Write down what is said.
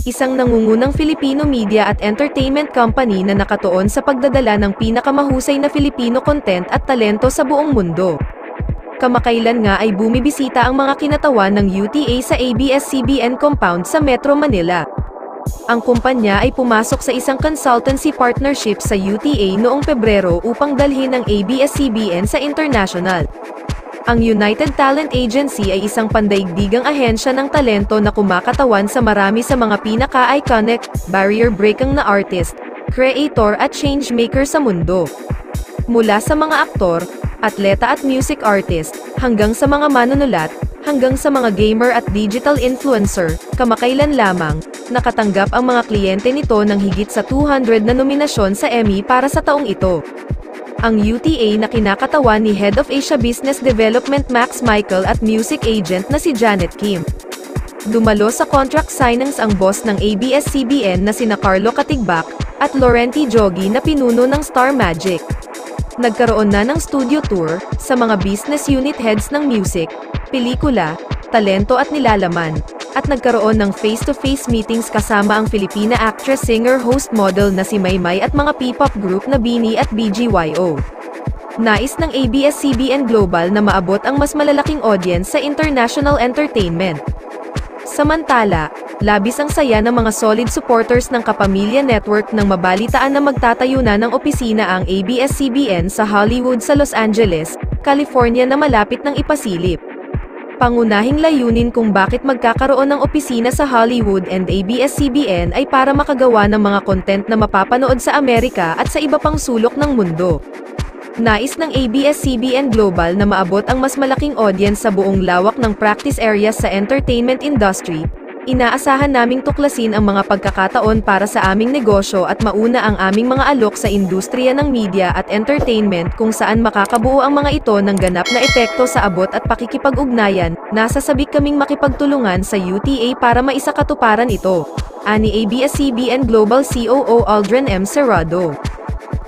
isang nangungunang Filipino media at entertainment company na nakatuon sa pagdadala ng pinakamahusay na Filipino content at talento sa buong mundo. Kamakailan nga ay bumibisita ang mga kinatawan ng UTA sa ABS-CBN compound sa Metro Manila. Ang kumpanya ay pumasok sa isang consultancy partnership sa UTA noong Pebrero upang dalhin ang ABS-CBN sa international. Ang United Talent Agency ay isang pandaigdigang ahensya ng talento na kumakatawan sa marami sa mga pinaka-iconic, barrier-breaking na artist, creator at changemaker sa mundo. Mula sa mga aktor, atleta at music artist, hanggang sa mga manunulat, hanggang sa mga gamer at digital influencer, kamakailan lamang, nakatanggap ang mga kliyente nito ng higit sa 200 na nominasyon sa Emmy para sa taong ito. Ang UTA na kinakatawan ni Head of Asia Business Development Max Michael at music agent na si Janet Kim. Dumalo sa contract signings ang boss ng ABS-CBN na sina Carlo Katigbak at Laurenti Jogi na pinuno ng Star Magic. Nagkaroon na ng studio tour sa mga business unit heads ng music, pelikula, talento at nilalaman, at nagkaroon ng face-to-face meetings kasama ang Filipina actress, singer, host, model na si Maymay at mga P-pop group na BINI at BGYO. Nais ng ABS-CBN Global na maabot ang mas malalaking audience sa international entertainment. Samantala, labis ang saya ng mga solid supporters ng Kapamilya Network nang mabalitaan na magtatayo na ng opisina ang ABS-CBN sa Hollywood sa Los Angeles, California na malapit ng ipasilip. Pangunahing layunin kung bakit magkakaroon ng opisina sa Hollywood and ABS-CBN ay para makagawa ng mga content na mapapanood sa Amerika at sa iba pang sulok ng mundo. Nais ng ABS-CBN Global na maabot ang mas malaking audience sa buong lawak ng practice areas sa entertainment industry. Inaasahan naming tuklasin ang mga pagkakataon para sa aming negosyo at mauna ang aming mga alok sa industriya ng media at entertainment kung saan makakabuo ang mga ito ng ganap na epekto sa abot at pakikipag-ugnayan. Nasasabik kaming makipagtulungan sa UTA para maisakatuparan ito. Ani ABS-CBN Global COO Aldrin M. Cerrado.